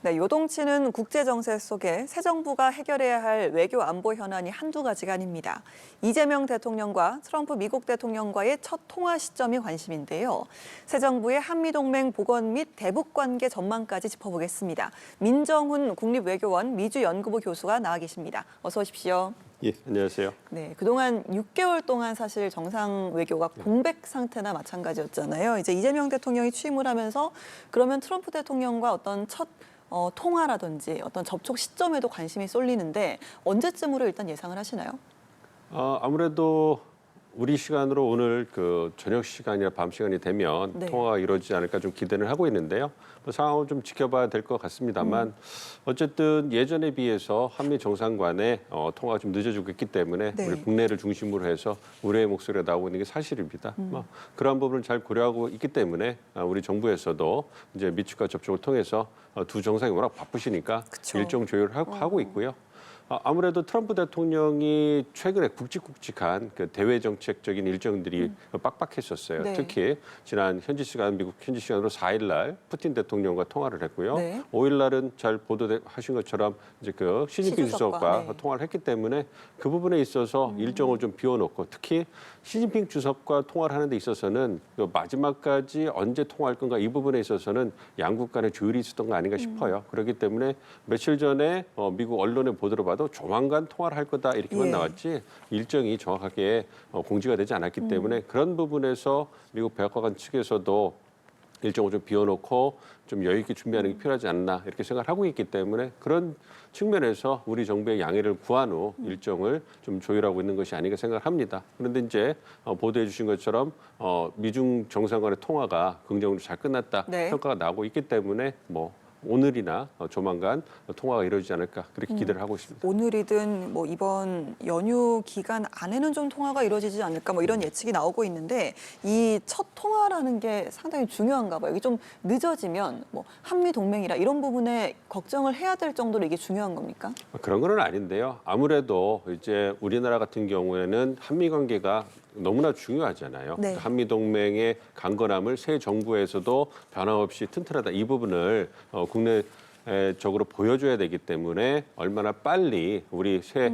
네, 요동치는 국제 정세 속에 새 정부가 해결해야 할 외교 안보 현안이 한두 가지가 아닙니다. 이재명 대통령과 트럼프 미국 대통령과의 첫 통화 시점이 관심인데요. 새 정부의 한미동맹 복원 및 대북 관계 전망까지 짚어보겠습니다. 민정훈 국립외교원 미주연구부 교수가 나와 계십니다. 어서 오십시오. 예, 안녕하세요. 네, 그동안 6개월 동안 사실 정상 외교가 공백 상태나 마찬가지였잖아요. 이제 이재명 대통령이 취임을 하면서 그러면 트럼프 대통령과 어떤 첫 통화라든지 어떤 접촉 시점에도 관심이 쏠리는데 언제쯤으로 일단 예상을 하시나요? 아무래도 우리 시간으로 오늘 그 저녁 시간이나 밤 시간이 되면 네. 통화가 이루어지지 않을까 좀 기대를 하고 있는데요. 상황을 좀 지켜봐야 될 것 같습니다만 어쨌든 예전에 비해서 한미 정상 간의 통화가 좀 늦어지고 있기 때문에 네. 우리 국내를 중심으로 해서 우려의 목소리가 나오고 있는 게 사실입니다. 그런 부분을 잘 고려하고 있기 때문에 우리 정부에서도 이제 미측과 접촉을 통해서 두 정상이 워낙 바쁘시니까 그쵸. 일정 조율을 하고 있고요. 아무래도 트럼프 대통령이 최근에 굵직굵직한 그 대외 정책적인 일정들이 빡빡했었어요. 네. 특히 지난 현지 시간 미국 현지 시간으로 4일 날 푸틴 대통령과 통화를 했고요. 네. 5일 날은 잘 보도하신 것처럼 이제 그 시진핑 시주석과, 주석과 네. 통화를 했기 때문에 그 부분에 있어서 일정을 좀 비워놓고 특히 시진핑 주석과 통화를 하는 데 있어서는 그 마지막까지 언제 통화할 건가 이 부분에 있어서는 양국 간의 조율이 있었던 거 아닌가 싶어요. 그렇기 때문에 며칠 전에 미국 언론의 보도를 봐도 조만간 통화를 할 거다 이렇게만 예. 나왔지 일정이 정확하게 공지가 되지 않았기 때문에 그런 부분에서 미국 백악관 측에서도 일정을 좀 비워놓고 좀 여유 있게 준비하는 게 필요하지 않나 이렇게 생각을 하고 있기 때문에 그런 측면에서 우리 정부의 양해를 구한 후 일정을 좀 조율하고 있는 것이 아닌가 생각을 합니다. 그런데 이제 보도해 주신 것처럼 미중 정상 간의 통화가 긍정적으로 잘 끝났다 네. 평가가 나오고 있기 때문에 뭐 오늘이나 조만간 통화가 이루어지지 않을까 그렇게 기대를 하고 있습니다. 오늘이든 뭐 이번 연휴 기간 안에는 좀 통화가 이루어지지 않을까 뭐 이런 예측이 나오고 있는데 이 첫 통화라는 게 상당히 중요한가 봐요. 이게 좀 늦어지면 뭐 한미 동맹이라 이런 부분에 걱정을 해야 될 정도로 이게 중요한 겁니까? 그런 건 아닌데요. 아무래도 이제 우리나라 같은 경우에는 한미 관계가 너무나 중요하잖아요. 네. 한미 동맹의 강건함을 새 정부에서도 변함없이 튼튼하다 이 부분을 국내적으로 보여줘야 되기 때문에 얼마나 빨리 우리 새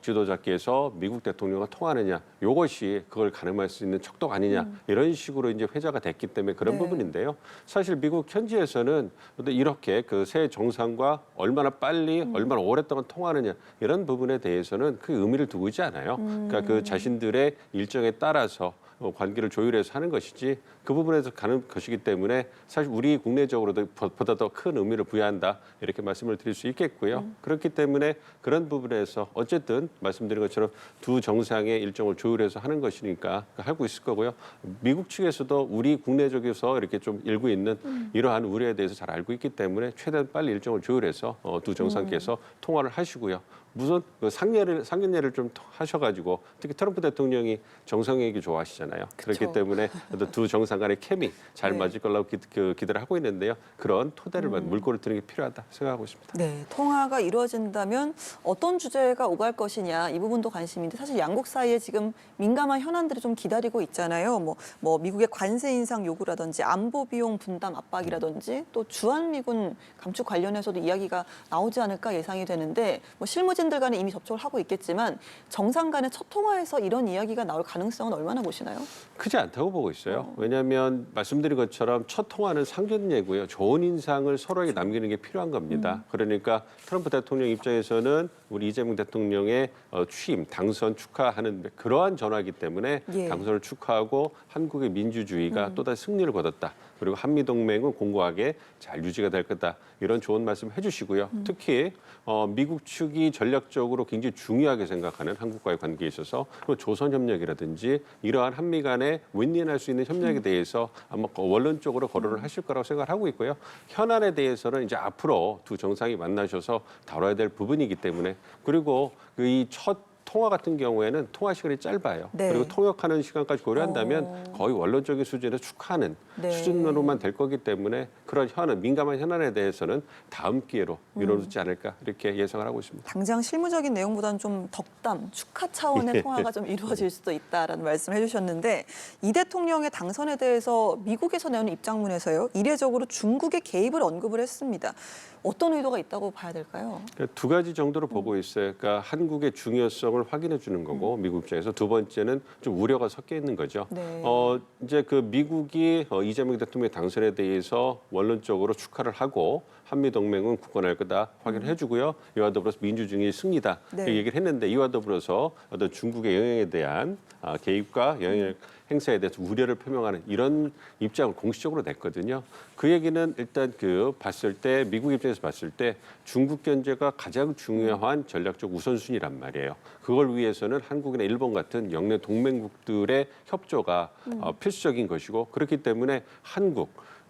지도자께서 미국 대통령과 통하느냐 이것이 그걸 가늠할 수 있는 척도가 아니냐 이런 식으로 이제 회자가 됐기 때문에 그런 네. 부분인데요. 사실 미국 현지에서는 이렇게 그 새 정상과 얼마나 빨리 얼마나 오랫동안 통하느냐 이런 부분에 대해서는 그 의미를 두고 있지 않아요. 그러니까 그 자신들의 일정에 따라서 관계를 조율해서 하는 것이지 그 부분에서 가는 것이기 때문에 사실 우리 국내적으로도 보다 더 큰 의미를 부여한다 이렇게 말씀을 드릴 수 있겠고요. 그렇기 때문에 그런 부분에서 어쨌든 말씀드린 것처럼 두 정상의 일정을 조율해서 하는 것이니까 하고 있을 거고요. 미국 측에서도 우리 국내적에서 이렇게 좀 일고 있는 이러한 우려에 대해서 잘 알고 있기 때문에 최대한 빨리 일정을 조율해서 두 정상께서 통화를 하시고요. 무슨 그 상견례를 좀 하셔가지고 특히 트럼프 대통령이 정상회담 좋아하시잖아요. 그쵸. 그렇기 때문에 두 정상 간의 케미 잘 네. 맞을 거라고 기대를 하고 있는데요. 그런 토대를 물꼬를 트는 게 필요하다 생각하고 있습니다. 네, 통화가 이루어진다면 어떤 주제가 오갈 것이냐 이 부분도 관심인데 사실 양국 사이에 지금 민감한 현안들이 좀 기다리고 있잖아요. 뭐 미국의 관세 인상 요구라든지 안보 비용 분담 압박이라든지 또 주한미군 감축 관련해서도 이야기가 나오지 않을까 예상이 되는데 뭐 실무진들 간에 이미 접촉을 하고 있겠지만 정상 간의 첫 통화에서 이런 이야기가 나올 가능성은 얼마나 보시나요? 크지 않다고 보고 있어요. 왜냐하면 말씀드린 것처럼 첫 통화는 상견례고요. 좋은 인상을 서로에게 남기는 게 필요한 겁니다. 그러니까 트럼프 대통령 입장에서는 우리 이재명 대통령의 취임, 당선 축하하는 그러한 전화이기 때문에 예. 당선을 축하하고 한국의 민주주의가 또다시 승리를 거뒀다. 그리고 한미동맹은 공고하게 잘 유지가 될 거다. 이런 좋은 말씀 해주시고요. 특히 미국 측이 전략적으로 굉장히 중요하게 생각하는 한국과의 관계에 있어서 조선협력이라든지 이러한 한미 간에 윈윈할 수 있는 협력에 대해서 아마 원론적으로 거론을 하실 거라고 생각을 하고 있고요. 현안에 대해서는 이제 앞으로 두 정상이 만나셔서 다뤄야 될 부분이기 때문에 그리고 이 첫 통화 같은 경우에는 통화 시간이 짧아요. 네. 그리고 통역하는 시간까지 고려한다면 거의 원론적인 수준에서 축하하는 네. 수준으로만 될 거기 때문에 그런 그런 민감한 현안에 대해서는 다음 기회로 미뤄두지 않을까 이렇게 예상을 하고 있습니다. 당장 실무적인 내용보다는 좀 덕담, 축하 차원의 통화가 좀 이루어질 수도 있다라는 말씀을 해주셨는데 이 대통령의 당선에 대해서 미국에서 내는 입장문에서요. 이례적으로 중국의 개입을 언급을 했습니다. 어떤 의도가 있다고 봐야 될까요? 그러니까 두 가지 정도로 보고 있어요. 그러니까 한국의 중요성을 확인해 주는 거고 미국 입장에서 두 번째는 좀 우려가 섞여 있는 거죠. 네. 이제 그 미국이 이재명 대통령의 당선에 대해서 원론적으로 축하를 하고 한미 동맹은 굳건할 거다 확인을 해주고요. 이와 더불어서 민주주의 승리다 네. 이 얘기를 했는데 이와 더불어서 어떤 중국의 영향에 대한 개입과 영향 행사에 대해서 우려를 표명하는 이런 입장을 공식적으로 냈거든요. 그 얘기는 일단 봤을 때 미국 입장에서 봤을 때 중국 견제가 가장 중요한 전략적 우선순위란 말이에요. 그걸 위해서는 한국이나 일본 같은 영내 동맹국들의 협조가 필수적인 것이고 그렇기 때문에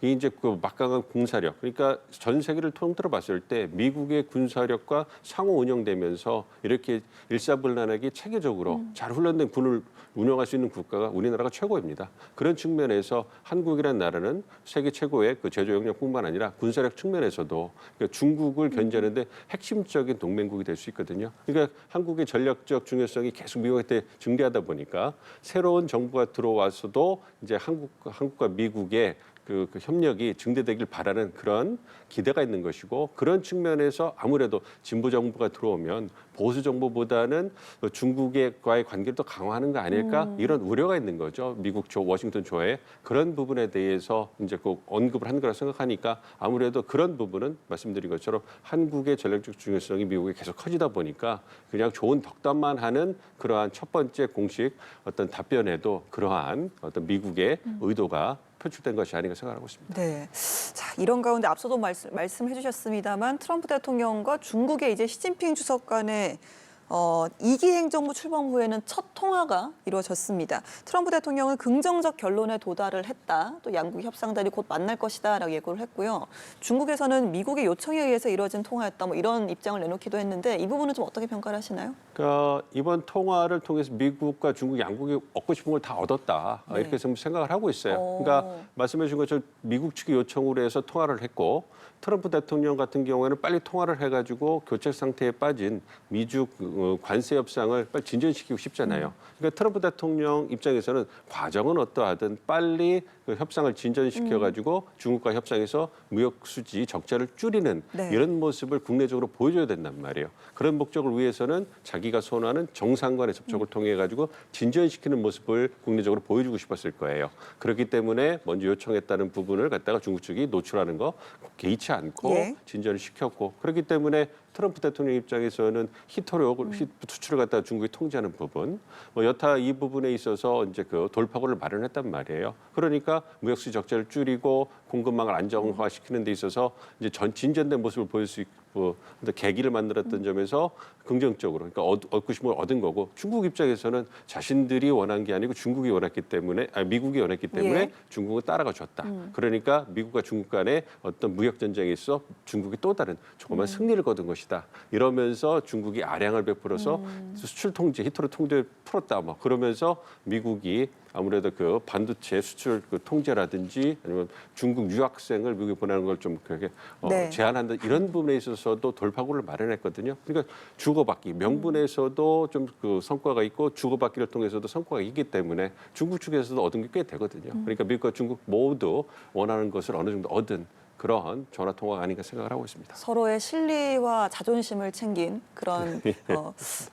이 이제 그 막강한 군사력, 그러니까 전 세계를 통틀어 봤을 때 미국의 군사력과 상호 운영되면서 이렇게 일사불란하게 체계적으로 잘 훈련된 군을 운영할 수 있는 국가가 우리나라가 최고입니다. 그런 측면에서 한국이라는 나라는 세계 최고의 그 제조 역량뿐만 아니라 군사력 측면에서도 그러니까 중국을 견제하는데 핵심적인 동맹국이 될 수 있거든요. 그러니까 한국의 전략적 중요성이 계속 미국한테 증대하다 보니까 새로운 정부가 들어와서도 이제 한국과 미국의 그 협력이 증대되길 바라는 그런 기대가 있는 것이고 그런 측면에서 아무래도 진보 정부가 들어오면 보수 정부보다는 중국과의 관계를 더 강화하는 거 아닐까 이런 우려가 있는 거죠. 미국 워싱턴 조에 그런 부분에 대해서 이제 꼭 언급을 한 거라 생각하니까 아무래도 그런 부분은 말씀드린 것처럼 한국의 전략적 중요성이 미국에 계속 커지다 보니까 그냥 좋은 덕담만 하는 그러한 첫 번째 공식 어떤 답변에도 그러한 어떤 미국의 의도가 표출된 것이 아닌가 생각하고 있습니다. 네. 자, 이런 가운데 앞서도 말씀해 주셨습니다만 트럼프 대통령과 중국의 이제 시진핑 주석 간의 2기 행정부 출범 후에는 첫 통화가 이루어졌습니다. 트럼프 대통령은 긍정적 결론에 도달을 했다. 또 양국 협상단이 곧 만날 것이다라고 예고를 했고요. 중국에서는 미국의 요청에 의해서 이루어진 통화였다. 뭐 이런 입장을 내놓기도 했는데 이 부분은 좀 어떻게 평가를 하시나요? 그러니까 이번 통화를 통해서 미국과 중국 양국이 얻고 싶은 걸 다 얻었다. 네. 이렇게 생각을 하고 있어요. 그러니까 말씀해 주신 것처럼 미국 측의 요청으로 해서 통화를 했고 트럼프 대통령 같은 경우에는 빨리 통화를 해가지고 교착 상태에 빠진 미중 관세 협상을 빨리 진전시키고 싶잖아요. 그러니까 트럼프 대통령 입장에서는 과정은 어떠하든 빨리 그 협상을 진전시켜가지고 중국과 협상에서 무역 수지 적자를 줄이는 네. 이런 모습을 국내적으로 보여줘야 된단 말이에요. 그런 목적을 위해서는 자기가 선호하는 정상 간의 접촉을 통해 가지고 진전시키는 모습을 국내적으로 보여주고 싶었을 거예요. 그렇기 때문에 먼저 요청했다는 부분을 갖다가 중국 측이 노출하는 거 개의치 않고 예. 진전을 시켰고 그렇기 때문에 트럼프 대통령 입장에서는 히토력을 수출을 갖다가 중국이 통제하는 부분, 뭐 여타 이 부분에 있어서 이제 그 돌파구를 마련했단 말이에요. 그러니까 무역수지 적자를 줄이고 공급망을 안정화시키는 데 있어서 이제 진전된 모습을 보일 수 있고 계기를 만들었던 점에서 긍정적으로 그러니까 얻고 싶은 걸 얻은 거고 중국 입장에서는 자신들이 원한 게 아니고 중국이 원했기 때문에 미국이 원했기 때문에 예. 중국은 따라가 줬다. 그러니까 미국과 중국 간의 어떤 무역 전쟁에 있어 중국이 또 다른 조그만 승리를 거둔 것이다. 이러면서 중국이 아량을 베풀어서 수출 통제, 히토리 통제 풀었다. 뭐 그러면서 미국이 아무래도 그 반도체 수출 그 통제라든지 아니면 중국 유학생을 미국에 보내는 걸 좀 그렇게 네. 제한한다 이런 부분에 있어서도 돌파구를 마련했거든요. 그러니까 주고받기 명분에서도 좀 그 성과가 있고 주고받기를 통해서도 성과가 있기 때문에 중국 측에서도 얻은 게 꽤 되거든요. 그러니까 미국과 중국 모두 원하는 것을 어느 정도 얻은 그러한 전화 통화가 아닌가 생각을 하고 있습니다. 서로의 실리와 자존심을 챙긴 그런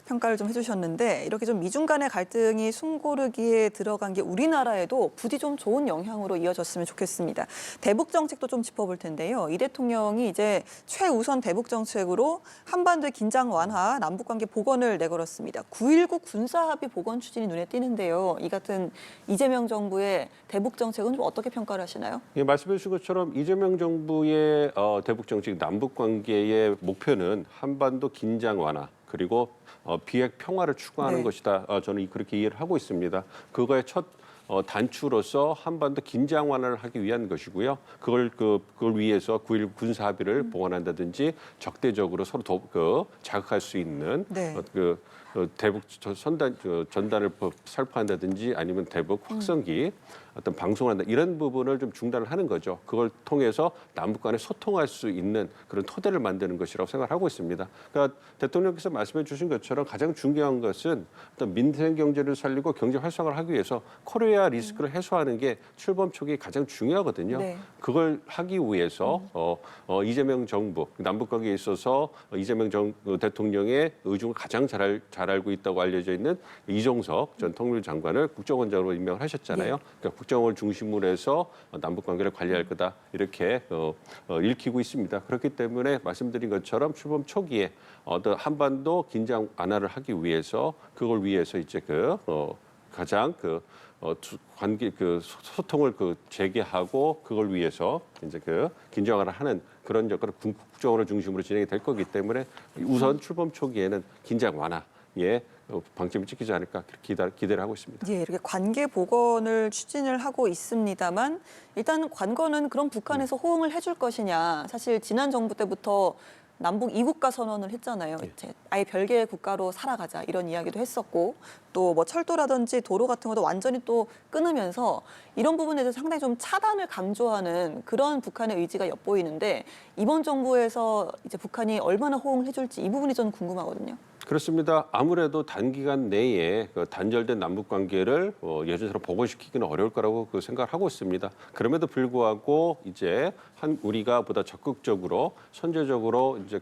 평가를 좀 해주셨는데 이렇게 좀 미중 간의 갈등이 숨고르기에 들어간 게 우리나라에도 부디 좀 좋은 영향으로 이어졌으면 좋겠습니다. 대북 정책도 좀 짚어볼 텐데요. 이 대통령이 이제 최우선 대북 정책으로 한반도의 긴장 완화, 남북 관계 복원을 내걸었습니다. 9.19 군사합의 복원 추진이 눈에 띄는데요. 이 같은 이재명 정부의 대북 정책은 좀 어떻게 평가를 하시나요? 예, 말씀해 주신 것처럼 이재명 정부의 대북 정책 남북 관계의 목표는 한반도 긴장 완화 그리고 비핵 평화를 추구하는 네. 것이다. 저는 그렇게 이해를 하고 있습니다. 그거의 첫 단추로서 한반도 긴장 완화를 하기 위한 것이고요. 그걸 위해서 9.19 군사 합의를 복원한다든지 적대적으로 서로 자극할 수 있는 네. 대북 전단을 살포한다든지 아니면 대북 확성기 어떤 방송한다 이런 부분을 좀 중단을 하는 거죠. 그걸 통해서 남북 간에 소통할 수 있는 그런 토대를 만드는 것이라고 생각하고 있습니다. 그러니까 대통령께서 말씀해 주신 것처럼 가장 중요한 것은 어떤 민생 경제를 살리고 경제 활성화를 하기 위해서 코리아 리스크를 해소하는 게 출범 초기에 가장 중요하거든요. 네. 그걸 하기 위해서 이재명 정부 남북 관계에 있어서 이재명 대통령의 의중을 가장 잘 알고 있다고 알려져 있는 이종석 전 통일부 장관을 국정원장으로 임명을 하셨잖아요. 그러니까 국정원을 중심으로 해서 남북 관계를 관리할 거다 이렇게 읽히고 있습니다. 그렇기 때문에 말씀드린 것처럼 출범 초기에 한반도 긴장 완화를 하기 위해서 그걸 위해서 이제 가장 관계 소통을 재개하고 그걸 위해서 이제 긴장을 하는 그런 역할을 국정원을 중심으로 진행이 될 거기 때문에 우선 출범 초기에는 긴장 완화에 방점이 찍히지 않을까 기대를 하고 있습니다. 예, 이렇게 관계 복원을 추진을 하고 있습니다만 일단 관건은 그럼 북한에서 호응을 해줄 것이냐. 사실 지난 정부 때부터 남북 이국가 선언을 했잖아요. 이제 아예 별개의 국가로 살아가자 이런 이야기도 했었고 또 뭐 철도라든지 도로 같은 것도 완전히 또 끊으면서 이런 부분에 대해서 상당히 좀 차단을 강조하는 그런 북한의 의지가 엿보이는데 이번 정부에서 이제 북한이 얼마나 호응을 해줄지 이 부분이 저는 궁금하거든요. 그렇습니다. 아무래도 단기간 내에 단절된 남북 관계를 예전처럼 복원시키기는 어려울 거라고 생각을 하고 있습니다. 그럼에도 불구하고 이제 우리가 보다 적극적으로 선제적으로 이제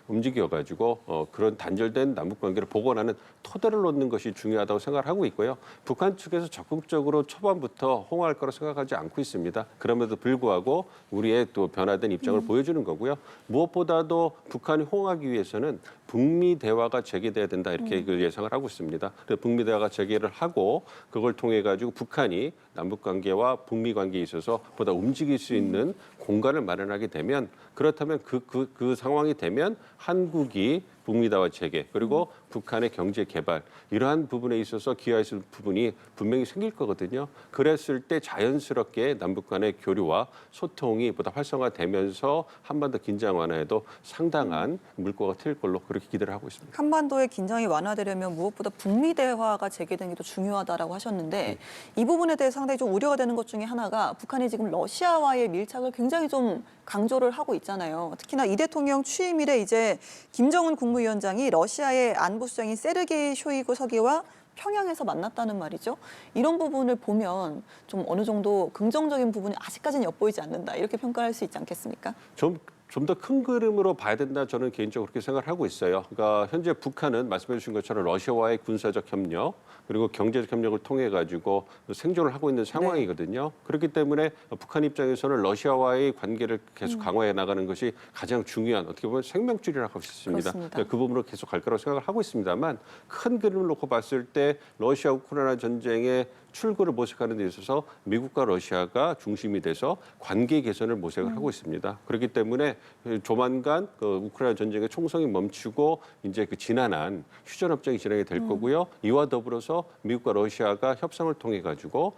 움직여가지고 그런 단절된 남북 관계를 복원하는 토대를 놓는 것이 중요하다고 생각을 하고 있고요. 북한 측에서 적극적으로 초반부터 호응할 거라 생각하지 않고 있습니다. 그럼에도 불구하고 우리의 또 변화된 입장을 보여주는 거고요. 무엇보다도 북한이 호응하기 위해서는 북미 대화가 재개돼야 된다 이렇게 예상을 하고 있습니다. 북미 대화가 재개를 하고 그걸 통해 가지고 북한이 남북 관계와 북미 관계에 있어서 보다 움직일 수 있는 공간을 마련하게 되면 그렇다면 그 상황이 되면 한국이 북미 대화 재개 그리고 북한의 경제 개발 이러한 부분에 있어서 기여할 수 있는 부분이 분명히 생길 거거든요. 그랬을 때 자연스럽게 남북 간의 교류와 소통이 보다 활성화되면서 한반도 긴장 완화에도 상당한 물꼬가 트일 걸로 그렇게 기대를 하고 있습니다. 한반도의 긴장이 완화되려면 무엇보다 북미 대화가 재개되는 게 더 중요하다라고 하셨는데 이 부분에 대해서 상당히 좀 우려가 되는 것 중에 하나가 북한이 지금 러시아와의 밀착을 굉장히 좀 강조를 하고 있잖아요. 특히나 이 대통령 취임 이래 이제 김정은 국무위원장이 러시아의 안보수장인 세르게이 쇼이구 서기와 평양에서 만났다는 말이죠. 이런 부분을 보면 좀 어느 정도 긍정적인 부분이 아직까지는 엿보이지 않는다. 이렇게 평가할 수 있지 않겠습니까? 좀 더 큰 그림으로 봐야 된다 저는 개인적으로 그렇게 생각을 하고 있어요. 그러니까 현재 북한은 말씀해 주신 것처럼 러시아와의 군사적 협력 그리고 경제적 협력을 통해 가지고 생존을 하고 있는 상황이거든요. 그렇기 때문에 북한 입장에서는 러시아와의 관계를 계속 강화해 나가는 것이 가장 중요한 어떻게 보면 생명줄이라고 할 수 있습니다. 그러니까 그 부분으로 계속 갈 거라고 생각을 하고 있습니다만 큰 그림을 놓고 봤을 때 러시아 우크라이나 전쟁의 출구를 모색하는 데 있어서 미국과 러시아가 중심이 돼서 관계 개선을 모색을 하고 있습니다. 그렇기 때문에 조만간 우크라이나 전쟁의 총성이 멈추고 이제 지난한 휴전협정이 진행이 될 거고요. 이와 더불어서 미국과 러시아가 협상을 통해 가지고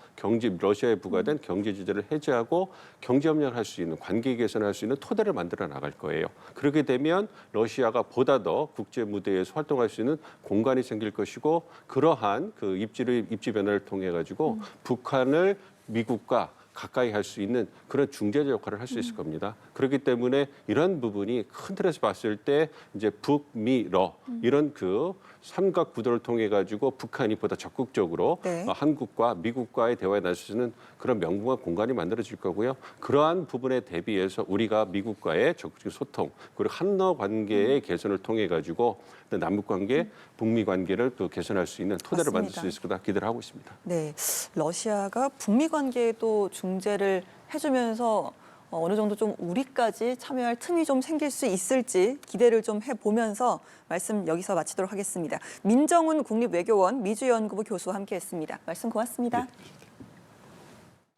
러시아에 부과된 경제 제재를 해제하고 경제 협력을 할 수 있는 관계 개선을 할 수 있는 토대를 만들어 나갈 거예요. 그렇게 되면 러시아가 보다 더 국제 무대에서 활동할 수 있는 공간이 생길 것이고 그러한 입지 변화를 통해 가지고 북한을 미국과 가까이 할 수 있는 그런 중재자 역할을 할 수 있을 겁니다. 그렇기 때문에 이런 부분이 큰 틀에서 봤을 때 이제 북미러 이런 삼각 구도를 통해 가지고 북한이 보다 적극적으로 한국과 미국과의 대화에 나설 수 있는 그런 명분과 공간이 만들어질 거고요. 그러한 부분에 대비해서 우리가 미국과의 적극적인 소통 그리고 한러 관계의 개선을 통해 가지고 남북 관계, 북미 관계를 또 개선할 수 있는 토대를 만들 수 있을 거다 기대를 하고 있습니다. 네, 러시아가 북미 관계에도 중재를 해주면서 어느 정도 좀 우리까지 참여할 틈이 좀 생길 수 있을지 기대를 좀 해보면서 말씀 여기서 마치도록 하겠습니다. 민정훈 국립외교원 미주연구부 교수와 함께했습니다. 말씀 고맙습니다. 네.